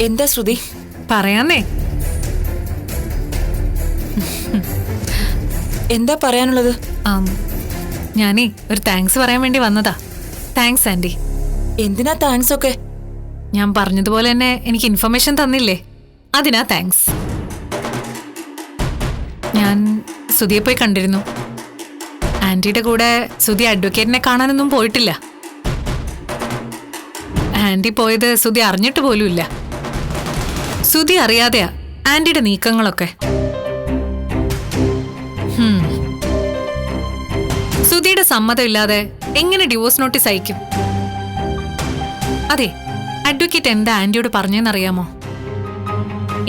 എന്താ ശ്രുതി? പറയാന്നേ. എന്താ പറയാനുള്ളത്? ഞാനേ ഒരു താങ്ക്സ് പറയാൻ വേണ്ടി വന്നതാ. Thanks anti. എന്തിനാ താങ്ക്സ് ഒക്കെ? ഞാൻ പറഞ്ഞതുപോലെ തന്നെ എനിക്ക് ഇൻഫർമേഷൻ തന്നില്ലേ, അതിനാ താങ്ക്സ്. ഞാൻ സുധിയെ പോയി കണ്ടിരുന്നു. ആന്റിയുടെ കൂടെ സുധി അഡ്വക്കേറ്റിനെ കാണാനൊന്നും പോയിട്ടില്ല. ആന്റി പോയത് സുധി അറിഞ്ഞിട്ട് പോലുമില്ല. സുധി അറിയാതെയാ ആന്റിയുടെ നീക്കങ്ങളൊക്കെ. സുധിയുടെ സമ്മതമില്ലാതെ എങ്ങനെ ഡിവോഴ്സ് നോട്ടീസ് അയക്കും? അതെ, അഡ്വക്കേറ്റ് എന്താ ആന്റിയോട് പറഞ്ഞെന്നറിയാമോ?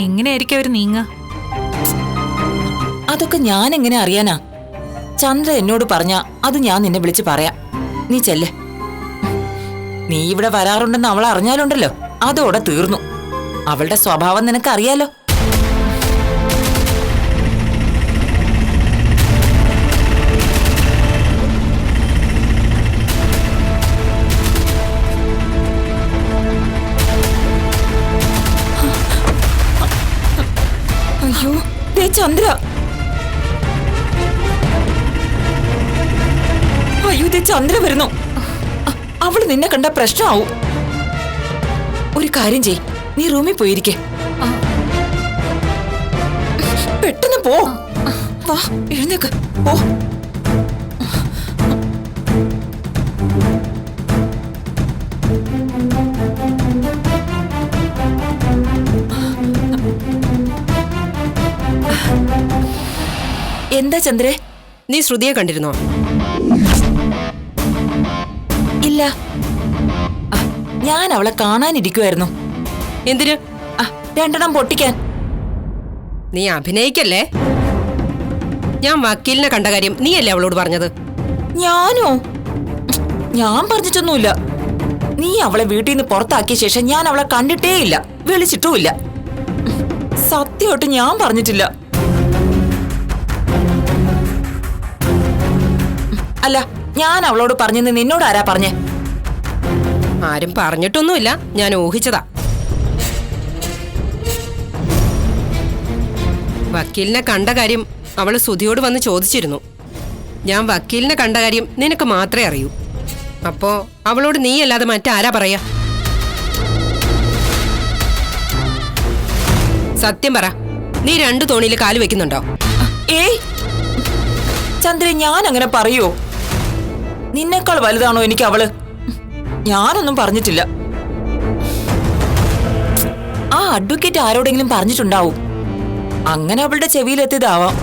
എങ്ങനെയായിരിക്കും അവര് നീങ്ങ? അതൊക്കെ ഞാൻ എങ്ങനെ അറിയാനാ? ചന്ദ്ര എന്നോട് പറഞ്ഞ അത് ഞാൻ നിന്നെ വിളിച്ച് പറയാം. നീ ചെല്ല്. നീ ഇവിടെ വരാറുണ്ടെന്ന് അവൾ അറിഞ്ഞാലുണ്ടല്ലോ, അതോടെ തീർന്നു. അവളുടെ സ്വഭാവം നിനക്ക് അറിയാലോ. അയ്യോ, ദേ ചന്ദ്ര. അയ്യോ, ദേ ചന്ദ്ര വരുന്നു. അവള് നിന്നെ കണ്ട പ്രശ്നമാവും. ഒരു കാര്യം ചെയ്, നീ റൂമിൽ പോയിരിക്കെ. പെട്ടെന്ന് പോ. വാ, എഴുന്നേക്ക്, പോ. എന്താ ചന്ദ്രേ? നീ ശ്രുതിയെ കണ്ടിരുന്നോ? ഇല്ല, ഞാൻ അവളെ കാണാനിരിക്കുമായിരുന്നു. എന്തിന്? രണ്ടെണ്ണം പൊട്ടിക്കാൻ. നീ അഭിനയിക്കല്ലേ? ഞാൻ വക്കീലിനെ കണ്ട കാര്യം നീയല്ലേ അവളോട് പറഞ്ഞത്? ഞാനോ? ഞാൻ പറഞ്ഞിട്ടൊന്നുമില്ല. നീ അവളെ വീട്ടിൽ നിന്ന് പുറത്താക്കിയ ശേഷം ഞാൻ അവളെ കണ്ടിട്ടേയില്ല, വിളിച്ചിട്ടുമില്ല. സത്യമായിട്ട് ഞാൻ പറഞ്ഞിട്ടില്ല. അല്ല, ഞാൻ അവളോട് പറഞ്ഞെന്ന് നിന്നോട് ആരാ പറഞ്ഞേ? ആരും പറഞ്ഞിട്ടൊന്നുമില്ല, ഞാൻ ഊഹിച്ചതാ. വക്കീലിനെ കണ്ട കാര്യം അവള് സുധിയോട് വന്ന് ചോദിച്ചിരുന്നു. ഞാൻ വക്കീലിനെ കണ്ട കാര്യം നിനക്ക് മാത്രമേ അറിയൂ. അപ്പോ അവളോട് നീ അല്ലാതെ മറ്റാരാ പറയാ? സത്യം പറ, നീ രണ്ടു തോണിയിൽ കാല് വെക്കുന്നുണ്ടോ? ഏയ് ചന്ദ്ര, ഞാൻ അങ്ങനെ പറയോ? നിന്നേക്കാൾ വലുതാണോ എനിക്ക് അവള്? ഞാനൊന്നും പറഞ്ഞിട്ടില്ല. ആ അഡ്വക്കേറ്റ് ആരോടെങ്കിലും പറഞ്ഞിട്ടുണ്ടാവും. അങ്ങനെ അവളുടെ ചെവിയിലെത്തിയതാവാം.